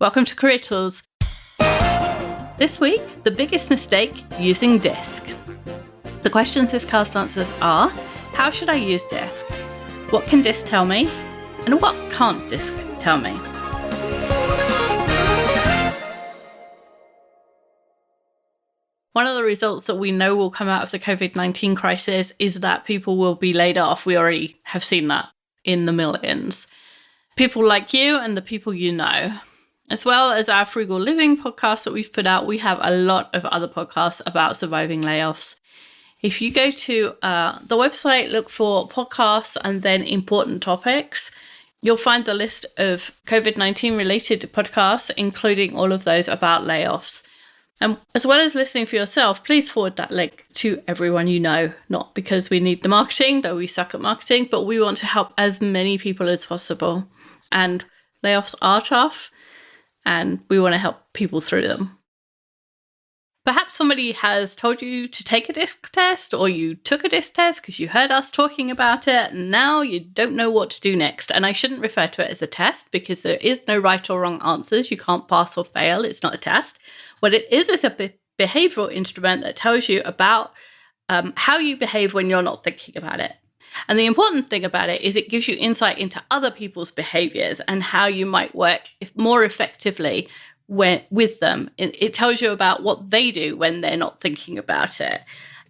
Welcome to Career Tools. This week, the biggest mistake using Disc. The questions this cast answers are, how should I use Disc? What can Disc tell me? And what can't Disc tell me? One of the results that we know will come out of the COVID-19 crisis is that people will be laid off. We already have seen that in the millions. People like you and the people you know. As well as our Frugal Living podcast that we've put out, we have a lot of other podcasts about surviving layoffs. If you go to the website, look for podcasts and then important topics, you'll find the list of COVID-19 related podcasts, including all of those about layoffs. And as well as listening for yourself, please forward that link to everyone you know, not because we need the marketing, though we suck at marketing, but we want to help as many people as possible. And layoffs are tough, and we want to help people through them. Perhaps somebody has told you to take a DISC test, or you took a DISC test because you heard us talking about it, and now you don't know what to do next. And I shouldn't refer to it as a test because there is no right or wrong answers. You can't pass or fail. It's not a test. What it is a behavioral instrument that tells you about how you behave when you're not thinking about it. And the important thing about it is it gives you insight into other people's behaviors and how you might work more effectively with them. It tells you about what they do when they're not thinking about it.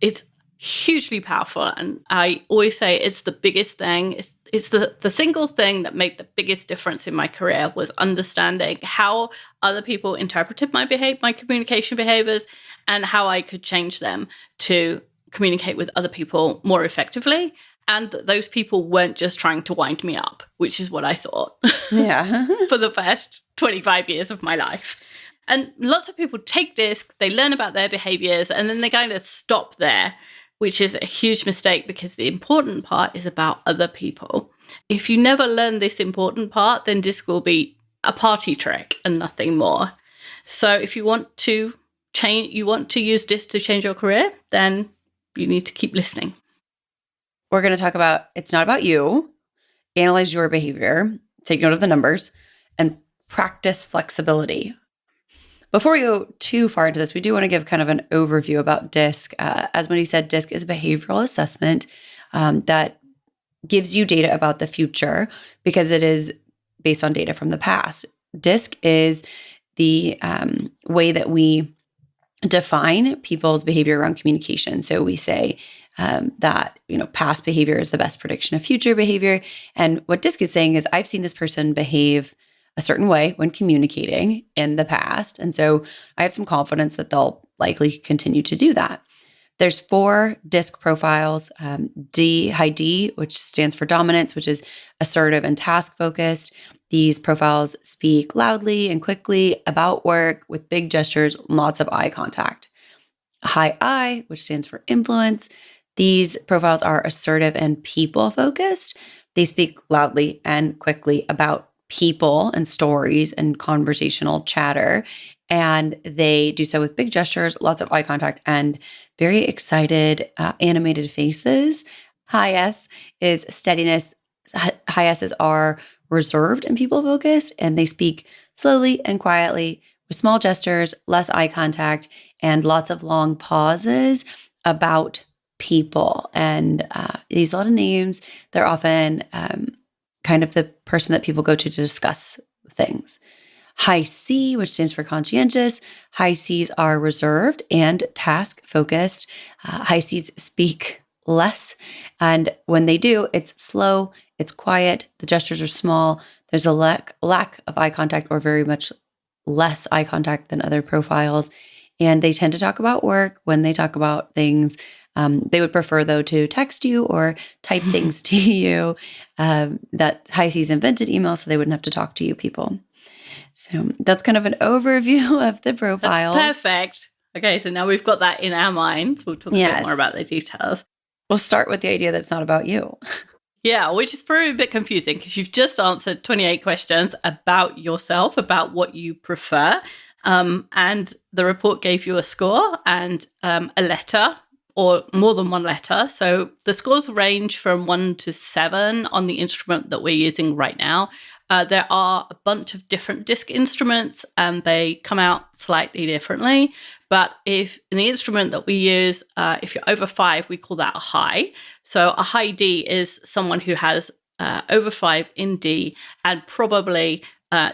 It's hugely powerful. And I always say it's the biggest thing. It's the single thing that made the biggest difference in my career was understanding how other people interpreted my communication behaviors and how I could change them to communicate with other people more effectively. And that those people weren't just trying to wind me up, which is what I thought for the first 25 years of my life. And lots of people take DISC, they learn about their behaviors, and then they kind of stop there, which is a huge mistake because the important part is about other people. If you never learn this important part, then DISC will be a party trick and nothing more. So if you want to use DISC to change your career, then you need to keep listening. We're going to talk about it's not about you, analyze your behavior, take note of the numbers, and practice flexibility. Before we go too far into this, we do want to give kind of an overview about DISC. As Wendy said, DISC is a behavioral assessment that gives you data about the future because it is based on data from the past. DISC is the way that we define people's behavior around communication. So we say that past behavior is the best prediction of future behavior. And what DISC is saying is I've seen this person behave a certain way when communicating in the past. And so I have some confidence that they'll likely continue to do that. There's 4 DISC profiles, high D, which stands for dominance, which is assertive and task focused. These profiles speak loudly and quickly about work with big gestures, lots of eye contact. High I, which stands for influence. These profiles are assertive and people-focused. They speak loudly and quickly about people and stories and conversational chatter. And they do so with big gestures, lots of eye contact, and very excited, animated faces. High S is steadiness. High S's are reserved and people-focused, and they speak slowly and quietly with small gestures, less eye contact, and lots of long pauses about people. And they use a lot of names. They're often kind of the person that people go to discuss things. High C, which stands for conscientious. High C's are reserved and task-focused. High C's speak less. And when they do, it's slow, it's quiet, the gestures are small. There's a lack of eye contact or very much less eye contact than other profiles. And they tend to talk about work when they talk about things. They would prefer, though, to text you or type things to you. That High C's invented email, so they wouldn't have to talk to you people. So that's kind of an overview of the profiles. That's perfect. Okay, so now we've got that in our minds. We'll talk a bit more about the details. We'll start with the idea that it's not about you. Yeah, which is probably a bit confusing because you've just answered 28 questions about yourself, about what you prefer. And the report gave you a score and a letter or more than one letter. So the scores range from 1 to 7 on the instrument that we're using right now. There are a bunch of different disc instruments and they come out slightly differently. But if in the instrument that we use, if you're over 5, we call that a high. So a high D is someone who has over 5 in D and probably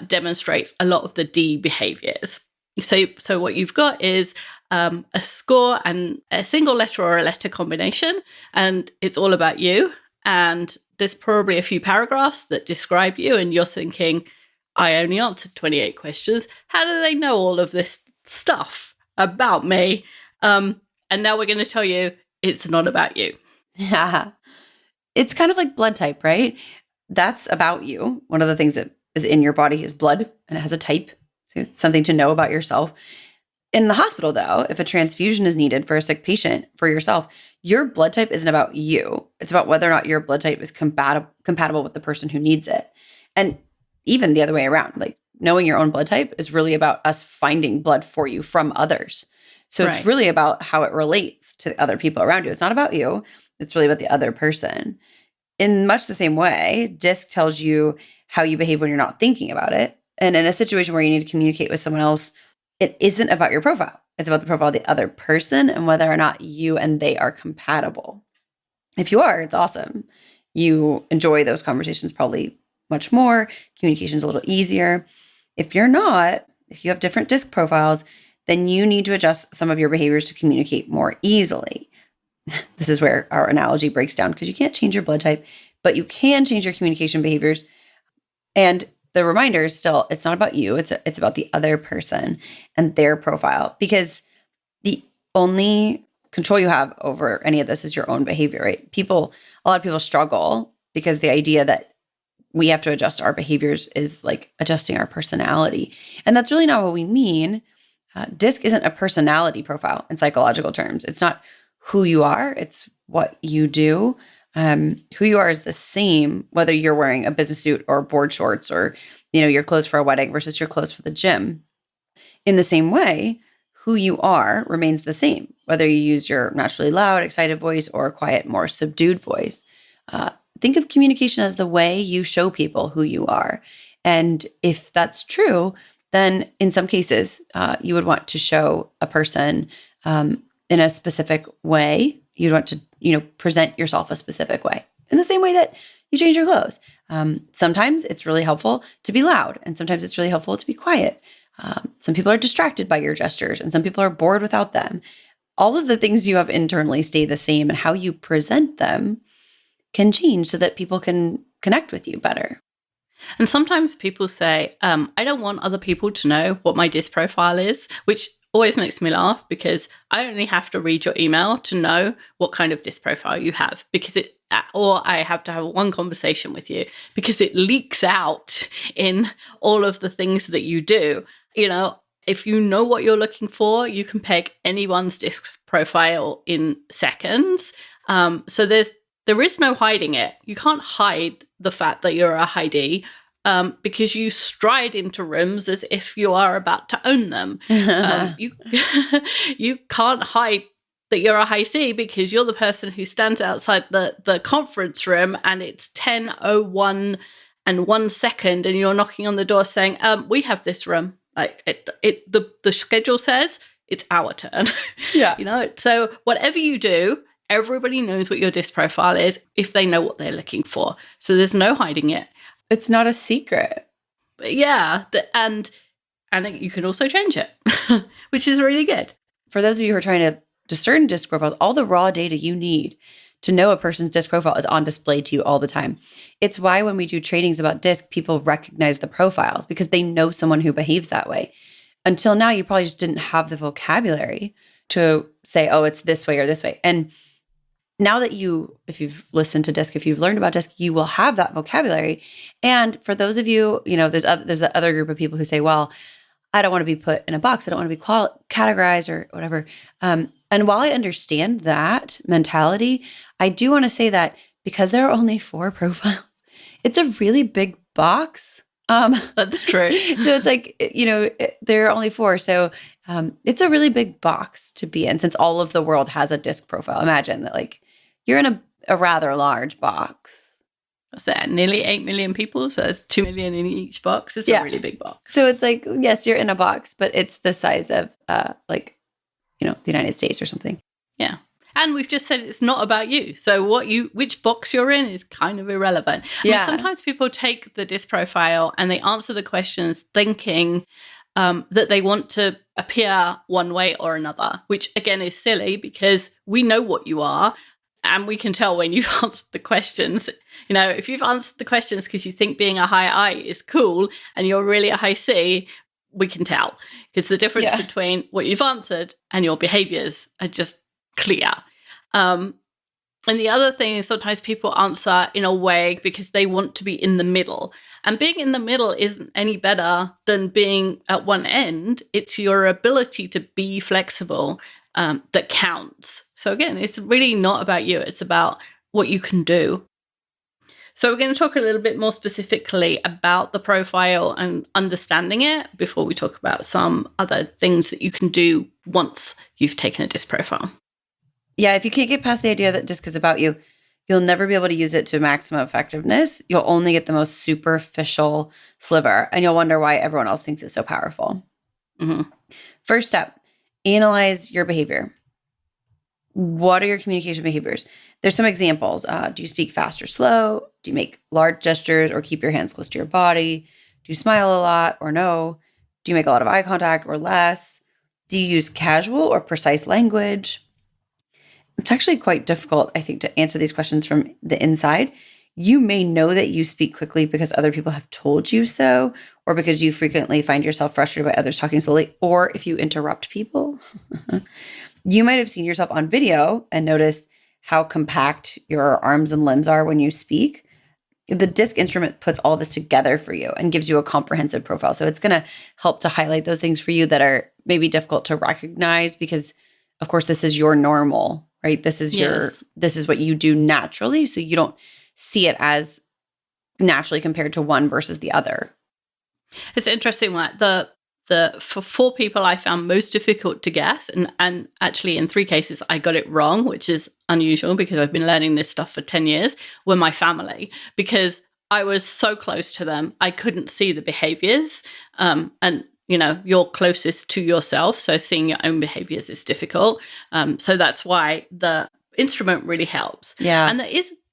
demonstrates a lot of the D behaviors. So what you've got is a score and a single letter or a letter combination, and it's all about you. And there's probably a few paragraphs that describe you, and you're thinking, I only answered 28 questions. How do they know all of this stuff about me? And now we're going to tell you it's not about you. Yeah. It's kind of like blood type, right? That's about you. One of the things that is in your body is blood, and it has a type. So it's something to know about yourself. In the hospital, though, if a transfusion is needed for a sick patient, for yourself, your blood type isn't about you. It's about whether or not your blood type is compatible with the person who needs it. And even the other way around, like knowing your own blood type is really about us finding blood for you from others. So It's really about how it relates to other people around you. It's not about you. It's really about the other person. In much the same way, DISC tells you how you behave when you're not thinking about it. And in a situation where you need to communicate with someone else, it isn't about your profile. It's about the profile of the other person and whether or not you and they are compatible. If you are, it's awesome. You enjoy those conversations probably much more. Communication's a little easier. If you're not, if you have different DISC profiles, then you need to adjust some of your behaviors to communicate more easily. This is where our analogy breaks down because you can't change your blood type, but you can change your communication behaviors. And the reminder is still, it's not about you. It's about the other person and their profile, because the only control you have over any of this is your own behavior, right? A lot of people struggle because the idea that we have to adjust our behaviors is like adjusting our personality. And that's really not what we mean. DISC isn't a personality profile in psychological terms. It's not who you are. It's what you do. Who you are is the same, whether you're wearing a business suit or board shorts or, your clothes for a wedding versus your clothes for the gym. In the same way, who you are remains the same, whether you use your naturally loud, excited voice or a quiet, more subdued voice. Think of communication as the way you show people who you are. And if that's true, then in some cases, you would want to show a person in a specific way. You'd want to, present yourself a specific way in the same way that you change your clothes. Sometimes it's really helpful to be loud, and sometimes it's really helpful to be quiet. Some people are distracted by your gestures, and some people are bored without them. All of the things you have internally stay the same, and how you present them can change so that people can connect with you better. And sometimes people say, I don't want other people to know what my DISC profile is, which always makes me laugh because I only have to read your email to know what kind of DISC profile you have, or I have to have one conversation with you because it leaks out in all of the things that you do. If you know what you're looking for, you can peg anyone's DISC profile in seconds. So there is no hiding it. You can't hide the fact that you're a high D because you stride into rooms as if you are about to own them. You can't hide that you're a high C because you're the person who stands outside the conference room and it's 10:01 and 1 second and you're knocking on the door saying, we have this room. Like the schedule says it's our turn. Yeah. So whatever you do, everybody knows what your DISC profile is if they know what they're looking for. So there's no hiding it. It's not a secret. But yeah, and you can also change it, which is really good. For those of you who are trying to discern DISC profiles, all the raw data you need to know a person's DISC profile is on display to you all the time. It's why when we do trainings about DISC, people recognize the profiles because they know someone who behaves that way. Until now, you probably just didn't have the vocabulary to say, oh, it's this way or this way. And now that if you've listened to DISC, if you've learned about DISC, you will have that vocabulary. And for those of you, there's that other group of people who say, well, I don't want to be put in a box. I don't want to be categorized or whatever. And while I understand that mentality, I do want to say that because there are only 4 profiles, it's a really big box. That's true. So it's like, there are only 4. So it's a really big box to be in since all of the world has a DISC profile. Imagine that you're in a rather large box. what's that, nearly 8 million people. So that's 2 million in each box. It's a really big box. So it's like, yes, you're in a box, but it's the size of the United States or something. Yeah. And we've just said it's not about you. So which box you're in is kind of irrelevant. I mean, sometimes people take the DISC profile and they answer the questions thinking that they want to appear one way or another, which again is silly because we know what you are and we can tell when you've answered the questions. You know, if you've answered the questions because you think being a high I is cool and you're really a high C, we can tell because the difference between what you've answered and your behaviors are just clear. And the other thing is sometimes people answer in a way because they want to be in the middle. And being in the middle isn't any better than being at one end. It's your ability to be flexible that counts. So again, it's really not about you. It's about what you can do. So we're going to talk a little bit more specifically about the profile and understanding it before we talk about some other things that you can do once you've taken a DISC profile. Yeah, if you can't get past the idea that DISC is about you, you'll never be able to use it to maximum effectiveness. You'll only get the most superficial sliver, and you'll wonder why everyone else thinks it's so powerful. Mm-hmm. First step, analyze your behavior. What are your communication behaviors? There's some examples. Do you speak fast or slow? Do you make large gestures or keep your hands close to your body? Do you smile a lot or no? Do you make a lot of eye contact or less? Do you use casual or precise language? It's actually quite difficult, I think, to answer these questions from the inside. You may know that you speak quickly because other people have told you so, or because you frequently find yourself frustrated by others talking slowly, or if you interrupt people. You might have seen yourself on video and noticed how compact your arms and limbs are when you speak. The DISC instrument puts all this together for you and gives you a comprehensive profile. So it's going to help to highlight those things for you that are maybe difficult to recognize because, of course, this is your normal, right? This is this is what you do naturally. So you don't see it as naturally compared to one versus the other. It's interesting that for 4 people I found most difficult to guess, and actually in 3 cases I got it wrong, which is unusual because I've been learning this stuff for 10 years, were my family, because I was so close to them. I couldn't see the behaviors. And you know, you're closest to yourself, so seeing your own behaviors is difficult. So that's why the instrument really helps. Yeah. And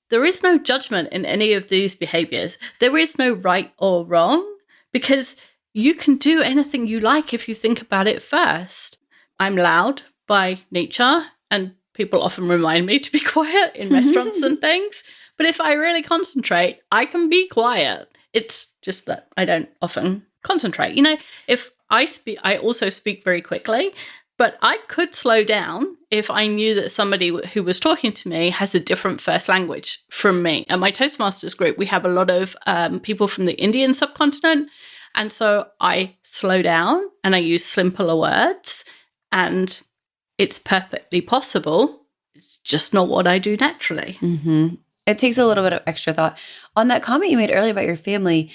there is no judgment in any of these behaviors. There is no right or wrong because you can do anything you like if you think about it first. I'm loud by nature, and people often remind me to be quiet in restaurants and things. But if I really concentrate, I can be quiet. It's just that I don't often concentrate. You know, if I speak, I also speak very quickly, but I could slow down if I knew that somebody who was talking to me has a different first language from me. At my Toastmasters group, we have a lot of people from the Indian subcontinent. And so I slow down and I use simpler words, and it's perfectly possible. It's just not what I do naturally. Mm-hmm. It takes a little bit of extra thought. On that comment you made earlier about your family,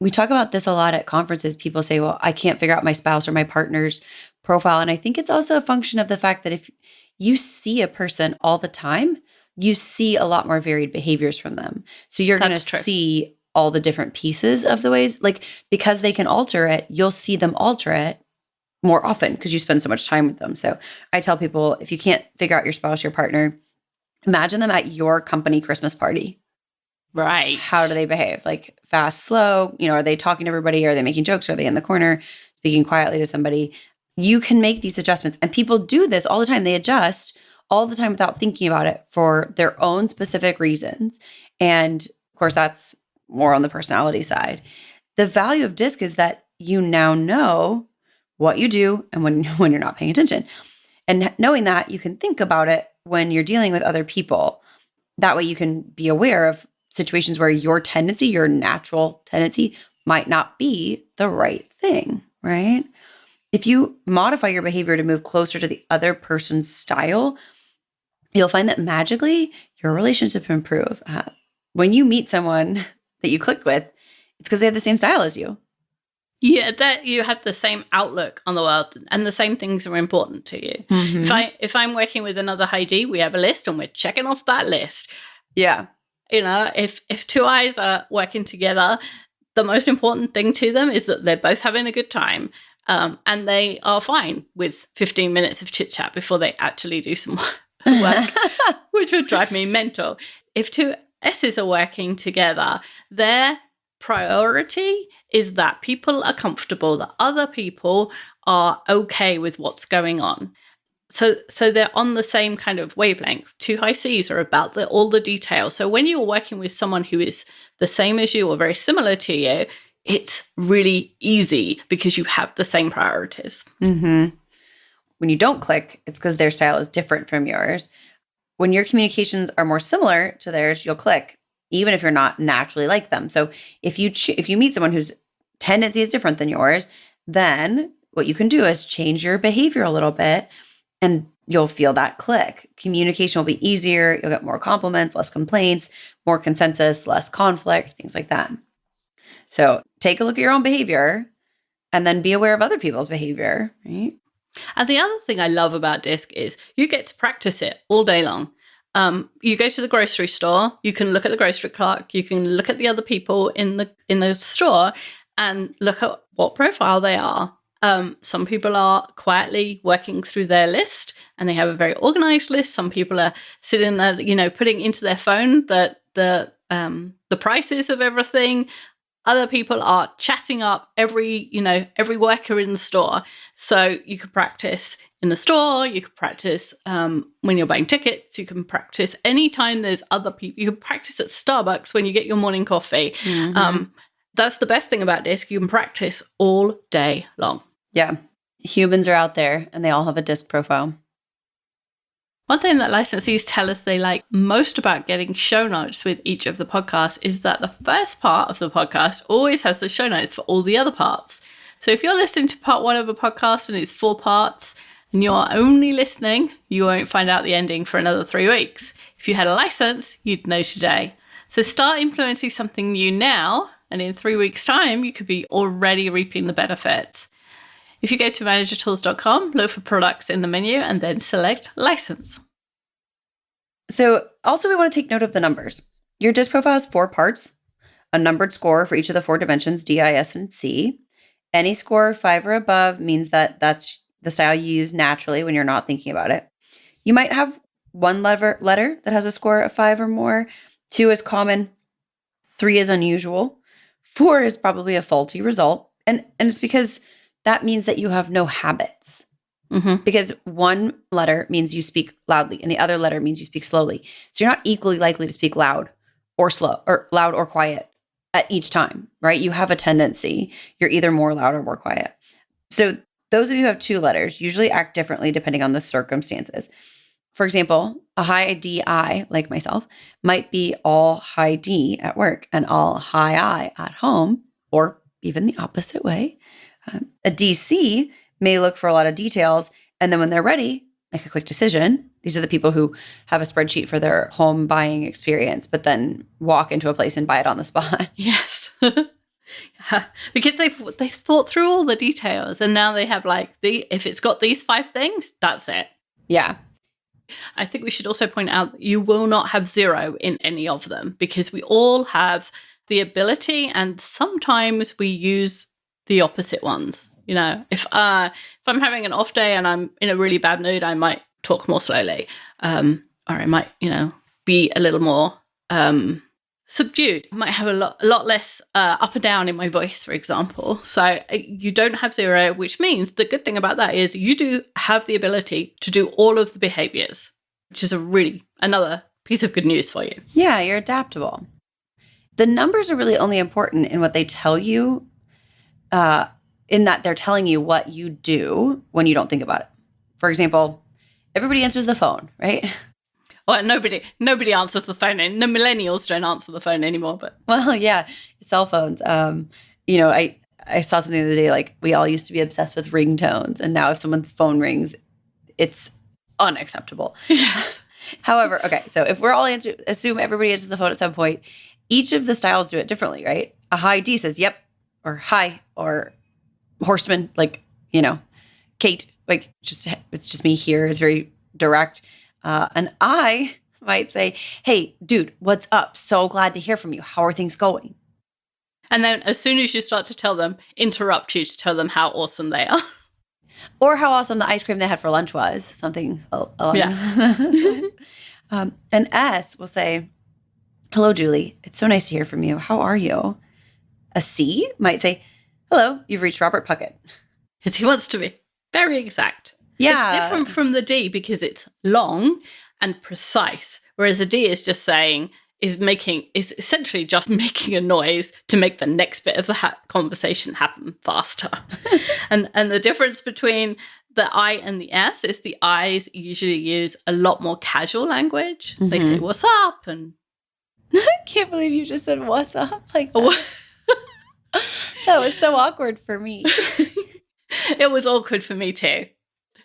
we talk about this a lot at conferences. People say, well, I can't figure out my spouse or my partner's profile. And I think it's also a function of the fact that if you see a person all the time, you see a lot more varied behaviors from them. So you're going to see all the different pieces of the ways, like because they can alter it, you'll see them alter it more often because you spend so much time with them. So I tell people, if you can't figure out your spouse, your partner, imagine them at your company Christmas party. Right. How do they behave? Like fast, slow, you know, are they talking to everybody? Are they making jokes? Are they in the corner speaking quietly to somebody? You can make these adjustments, and people do this all the time. They adjust all the time without thinking about it for their own specific reasons. And of course, that's more on the personality side. The value of DISC is that you now know what you do and when you're not paying attention. And knowing that, you can think about it when you're dealing with other people. That way you can be aware of situations where your tendency, your natural tendency, might not be the right thing, right? If you modify your behavior to move closer to the other person's style, you'll find that magically your relationship will improve. When you meet someone that you click with, it's because they have the same style as you. Yeah, that you have the same outlook on the world, and the same things are important to you. Mm-hmm. If I'm working with another Heidi, we have a list and we're checking off that list. Yeah. You know, if two eyes are working together, the most important thing to them is that they're both having a good time. And they are fine with 15 minutes of chit chat before they actually do some work, which would drive me mental. If two S's are working together, their priority is that people are comfortable, that other people are okay with what's going on. So they're on the same kind of wavelength. Two high Cs are about all the details. So when you're working with someone who is the same as you or very similar to you, it's really easy because you have the same priorities. Mm-hmm. When you don't click, it's because their style is different from yours. When your communications are more similar to theirs, you'll click, even if you're not naturally like them. So if you meet someone whose tendency is different than yours, then what you can do is change your behavior a little bit, and you'll feel that click. Communication will be easier. You'll get more compliments, less complaints, more consensus, less conflict, things like that. So take a look at your own behavior and then be aware of other people's behavior, right? And the other thing I love about DISC is you get to practice it all day long. You go to the grocery store, you can look at the grocery clerk, you can look at the other people in the store and look at what profile they are. Some people are quietly working through their list and they have a very organized list. Some people are sitting there, putting into their phone the prices of everything. Other people are chatting up every worker in the store. So you can practice in the store, you can practice when you're buying tickets, you can practice anytime there's other people. You can practice at Starbucks when you get your morning coffee. Mm-hmm. That's the best thing about DISC. You can practice all day long. Yeah. Humans are out there and they all have a DISC profile. One thing that licensees tell us they like most about getting show notes with each of the podcasts is that the first part of the podcast always has the show notes for all the other parts. So if you're listening to part 1 of a podcast and it's 4 parts and you're only listening, you won't find out the ending for another 3 weeks. If you had a license, you'd know today. So start influencing something new now, and in 3 weeks' time, you could be already reaping the benefits. If you go to managertools.com, look for products in the menu and then select license. So also we want to take note of the numbers. Your DISC profile has 4 parts, a numbered score for each of the 4 dimensions, D, I, S, and C. Any score 5 or above means that that's the style you use naturally when you're not thinking about it. You might have 1 letter that has a score of 5 or more. 2 is common. 3 is unusual. 4 is probably a faulty result. And it's because that means that you have no habits. Mm-hmm. Because 1 letter means you speak loudly and the other letter means you speak slowly. So you're not equally likely to speak loud or slow or loud or quiet at each time, right? You have a tendency. You're either more loud or more quiet. So those of you who have 2 letters usually act differently depending on the circumstances. For example, a high DI, like myself, might be all high D at work and all high I at home, or even the opposite way. A DC may look for a lot of details, and then when they're ready, make a quick decision. These are the people who have a spreadsheet for their home buying experience, but then walk into a place and buy it on the spot. Yes. Yeah. Because they've thought through all the details, and now they have if it's got these 5 things, that's it. Yeah. I think we should also point out that you will not have 0 in any of them because we all have the ability, and sometimes we use the opposite ones. If I'm having an off day and I'm in a really bad mood, I might talk more slowly, or I might, be a little more subdued. I might have a lot less up and down in my voice, for example. So you don't have 0, which means the good thing about that is you do have the ability to do all of the behaviors, which is another piece of good news for you. Yeah, you're adaptable. The numbers are really only important in what they tell you, in that they're telling you what you do when you don't think about it. For example, everybody answers the phone, right? Well, nobody answers the phone, and the millennials don't answer the phone anymore. But well, yeah, cell phones. I saw something the other day, we all used to be obsessed with ringtones, and now if someone's phone rings, it's unacceptable. Yes. However, okay, so if we're all assume everybody answers the phone at some point, each of the styles do it differently, right? A high D says yep, or hi, or horseman, Kate, it's just me here. It's very direct. And I might say, hey, dude, what's up? So glad to hear from you. How are things going? And then as soon as you start to tell them, interrupt you to tell them how awesome they are. Or how awesome the ice cream they had for lunch was. Something along Yeah. An S will say, hello, Julie. It's so nice to hear from you. How are you? A C might say, hello, you've reached Robert Puckett. Because he wants to be very exact. Yeah. It's different from the D because it's long and precise, whereas a D is just saying, is essentially just making a noise to make the next bit of the conversation happen faster. and the difference between the I and the S is the I's usually use a lot more casual language. They say, what's up? And I can't believe you just said, what's up? Like that. That was so awkward for me. It was awkward for me too.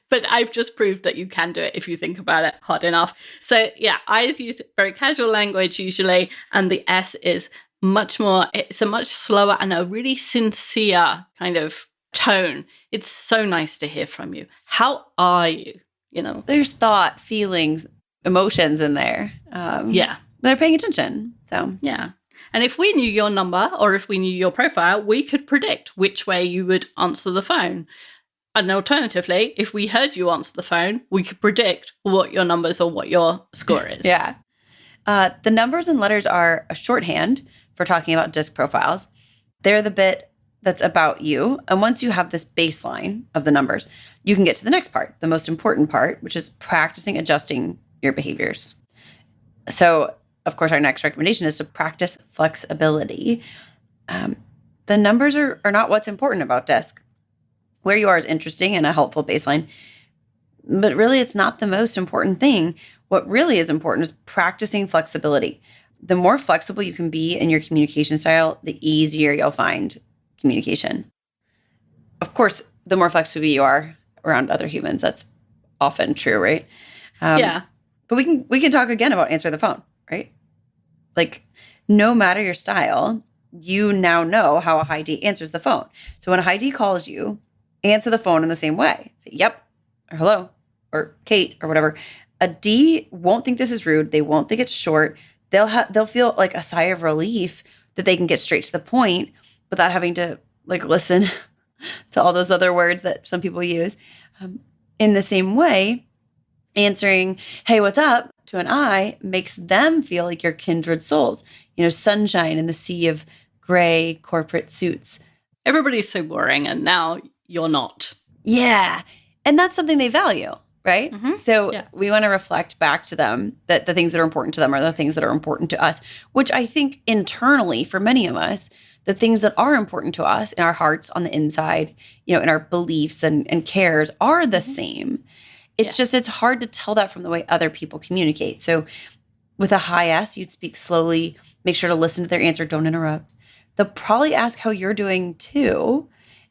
But I've just proved that you can do it if you think about it hard enough. So yeah, I's use very casual language usually, and the S is it's a much slower and a really sincere kind of tone. It's so nice to hear from you. How are you? You know, there's thought, feelings, emotions in there. Yeah. They're paying attention. So yeah. And if we knew your number or if we knew your profile, we could predict which way you would answer the phone. And alternatively, if we heard you answer the phone, we could predict what your numbers or what your score is. Yeah. The numbers and letters are a shorthand for talking about DISC profiles. They're the bit that's about you. And once you have this baseline of the numbers, you can get to the next part, the most important part, which is practicing adjusting your behaviors. So, of course, our next recommendation is to practice flexibility. The numbers are not what's important about DISC. Where you are is interesting and a helpful baseline, but really it's not the most important thing. What really is important is practicing flexibility. The more flexible you can be in your communication style, the easier you'll find communication. Of course, the more flexible you are around other humans, that's often true, right? Yeah. But we can talk again about answer the phone, right? Like, no matter your style, you now know how a high D answers the phone. So when a high D calls you, answer the phone in the same way. Say, yep, or hello, or Kate, or whatever. A D won't think this is rude. They won't think it's short. They'll feel like a sigh of relief that they can get straight to the point without having to like listen to all those other words that some people use. In the same way, answering, hey, what's up, to an I makes them feel like you're kindred souls. You know, sunshine in the sea of gray corporate suits. Everybody's so boring, and now you're not. Yeah. And that's something they value, right? Mm-hmm. So we want to reflect back to them that the things that are important to them are the things that are important to us, which I think internally for many of us, the things that are important to us in our hearts on the inside, you know, in our beliefs and cares are the same. It's just, it's hard to tell that from the way other people communicate. So with a high S, you'd speak slowly, make sure to listen to their answer, don't interrupt. They'll probably ask how you're doing too.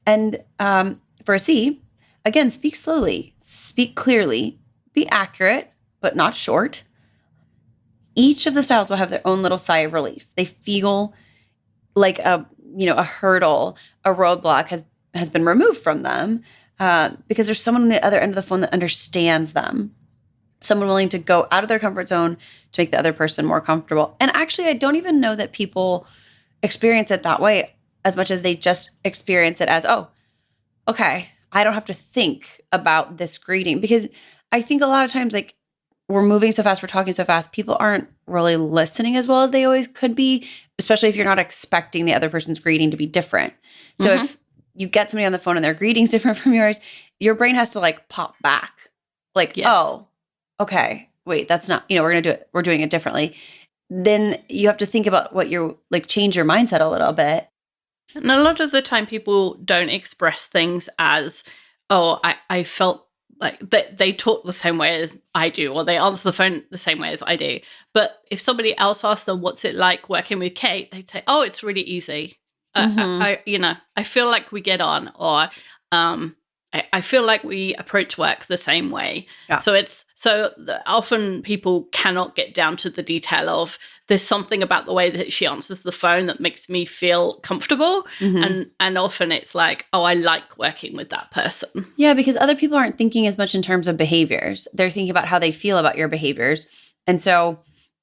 And for a C, again, speak slowly, speak clearly, be accurate, but not short. Each of the styles will have their own little sigh of relief. They feel like a hurdle, a roadblock has been removed from them because there's someone on the other end of the phone that understands them. Someone willing to go out of their comfort zone to make the other person more comfortable. And actually, I don't even know that people experience it that way as much as they just experience it as, oh, okay, I don't have to think about this greeting. Because I think a lot of times, like, we're moving so fast, we're talking so fast, people aren't really listening as well as they always could be, especially if you're not expecting the other person's greeting to be different. So if you get somebody on the phone and their greeting's different from yours, your brain has to like pop back. Like, oh, okay, wait, that's not, we're doing it differently. Then you have to think about what you're like, change your mindset a little bit. And a lot of the time people don't express things as, oh, I felt like they talk the same way as I do, or they answer the phone the same way as I do. But if somebody else asks them, what's it like working with Kate? They'd say, oh, it's really easy. I feel like we get on, or I feel like we approach work the same way. Yeah. So often people cannot get down to the detail of, there's something about the way that she answers the phone that makes me feel comfortable. And often it's like, oh, I like working with that person. Yeah, because other people aren't thinking as much in terms of behaviors. They're thinking about how they feel about your behaviors And so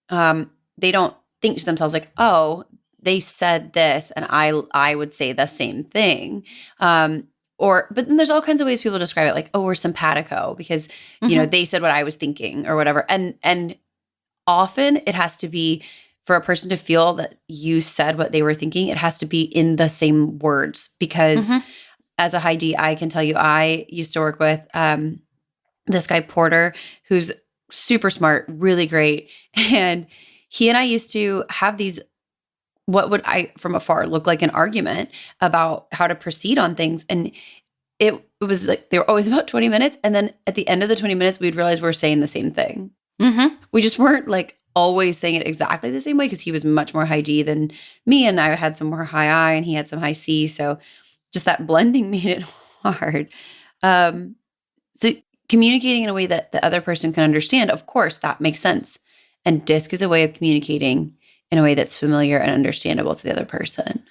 they don't think to themselves like, oh, they said this and I would say the same thing. But then there's all kinds of ways people describe it, like, oh, we're simpatico because, they said what I was thinking or whatever. And often it has to be for a person to feel that you said what they were thinking, it has to be in the same words because as a high D, I can tell you, I used to work with this guy, Porter, who's super smart, really great. And he and I used to have these, what would I from afar look like an argument about how to proceed on things. And it was like, they were always about 20 minutes. And then at the end of the 20 minutes, we'd realize we're saying the same thing. We just weren't like always saying it exactly the same way because he was much more high D than me. And I had some more high I and he had some high C. So just that blending made it hard. So communicating in a way that the other person can understand, of course, that makes sense. And DISC is a way of communicating in a way that's familiar and understandable to the other person.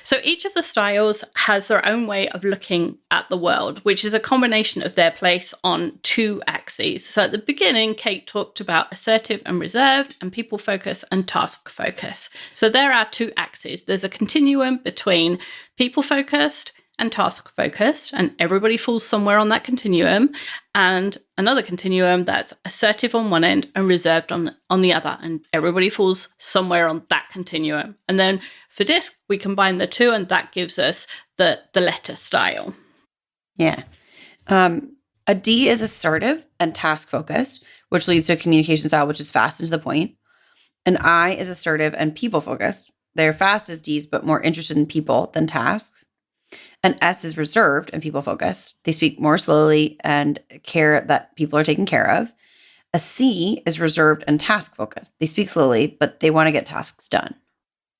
So each of the styles has their own way of looking at the world, which is a combination of their place on two axes. So at the beginning, Kate talked about assertive and reserved, and people focus and task focus. So there are two axes. There's a continuum between people focused and task focused, and everybody falls somewhere on that continuum, and another continuum that's assertive on one end and reserved on the other, and everybody falls somewhere on that continuum. And then for DISC, we combine the two, and that gives us the letter style. Yeah. A D is assertive and task focused, which leads to a communication style, which is fast and to the point. An I is assertive and people focused. They're fast as Ds, but more interested in people than tasks. An S is reserved and people focused. They speak more slowly and care that people are taken care of. A C is reserved and task focused. They speak slowly, but they want to get tasks done.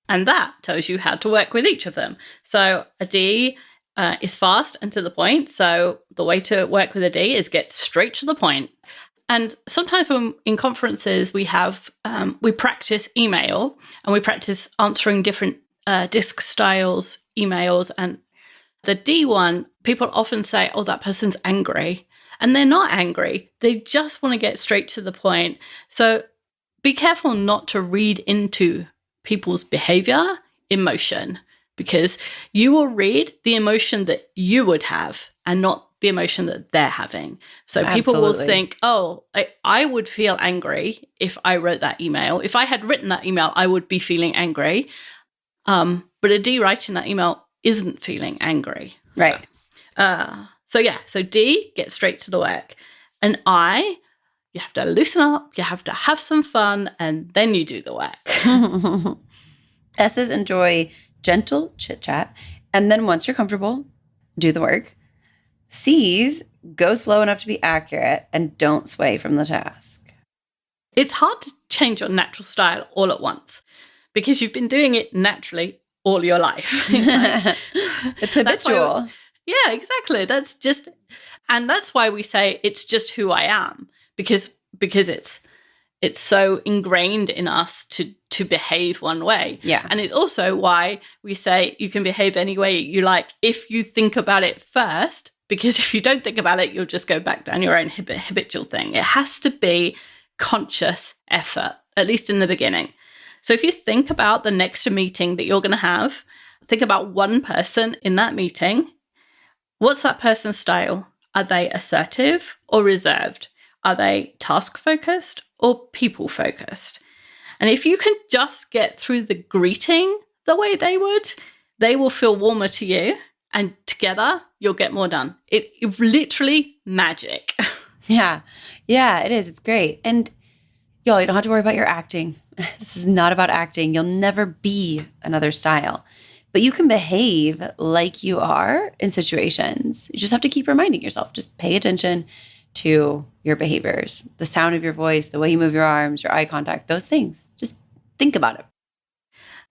And that tells you how to work with each of them. So a D is fast and to the point. So the way to work with a D is get straight to the point. And sometimes when in conferences, we practice email and we practice answering different DISC styles, emails. And the D one, people often say, oh, that person's angry. And they're not angry. They just want to get straight to the point. So be careful not to read into people's behavior, emotion, because you will read the emotion that you would have and not the emotion that they're having. So people will think, oh, I would feel angry if I wrote that email. If I had written that email, I would be feeling angry. But a D writing that email isn't feeling angry. Right. So D, get straight to the work. And I, you have to loosen up, you have to have some fun, and then you do the work. S's enjoy gentle chit-chat, and then once you're comfortable, do the work. C's go slow enough to be accurate and don't sway from the task. It's hard to change your natural style all at once because you've been doing it naturally all your life. It's habitual. Yeah, exactly. That's why we say it's just who I am, because it's so ingrained in us to behave one way. Yeah. And it's also why we say you can behave any way you like if you think about it first, because if you don't think about it, you'll just go back down your own habitual thing. It has to be conscious effort, at least in the beginning. So if you think about the next meeting that you're going to have, think about one person in that meeting. What's that person's style? Are they assertive or reserved? Are they task-focused or people-focused? And if you can just get through the greeting the way they would, they will feel warmer to you. And together, you'll get more done. It's literally magic. Yeah. Yeah, it is. It's great. And y'all, you don't have to worry about your acting. This is not about acting. You'll never be another style. But you can behave like you are in situations. You just have to keep reminding yourself. Just pay attention to your behaviors, the sound of your voice, the way you move your arms, your eye contact, those things. Just think about it.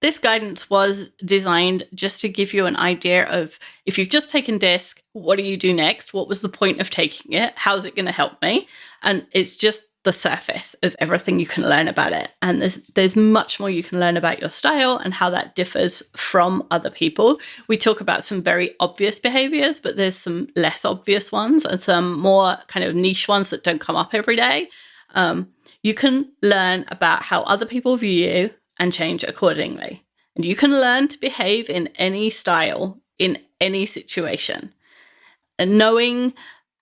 This guidance was designed just to give you an idea of if you've just taken DISC, what do you do next? What was the point of taking it? How's it going to help me? And it's just the surface of everything you can learn about it. And there's much more you can learn about your style and how that differs from other people. We talk about some very obvious behaviors, but there's some less obvious ones and some more kind of niche ones that don't come up every day. You can learn about how other people view you and change accordingly. And you can learn to behave in any style, in any situation. And knowing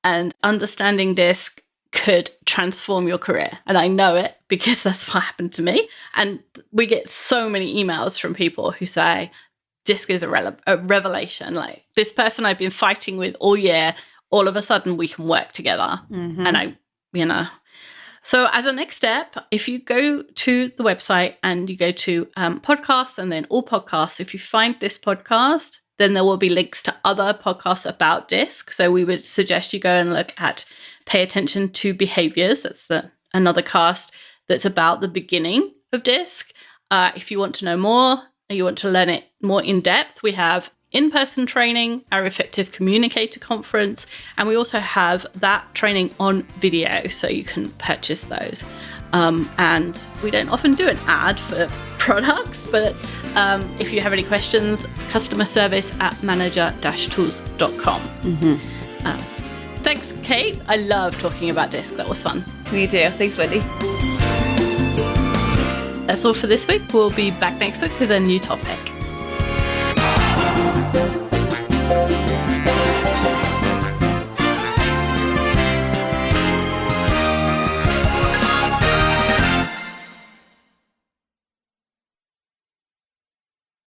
and understanding DISC could transform your career. And I know it because that's what happened to me. And we get so many emails from people who say, DISC is a revelation. Like, this person I've been fighting with all year, all of a sudden we can work together. And So as a next step, if you go to the website and you go to podcasts and then all podcasts, if you find this podcast, then there will be links to other podcasts about DISC. So we would suggest you go and look at Pay Attention to Behaviors. That's another cast that's about the beginning of DISC. If you want to know more, or you want to learn it more in depth, we have in-person training, our Effective Communicator Conference, and we also have that training on video, so you can purchase those. And we don't often do an ad for products, but if you have any questions, customer service at manager-tools.com. Thanks, Kate. I love talking about DISC. That was fun. Me too. Thanks, Wendy. That's all for this week. We'll be back next week with a new topic.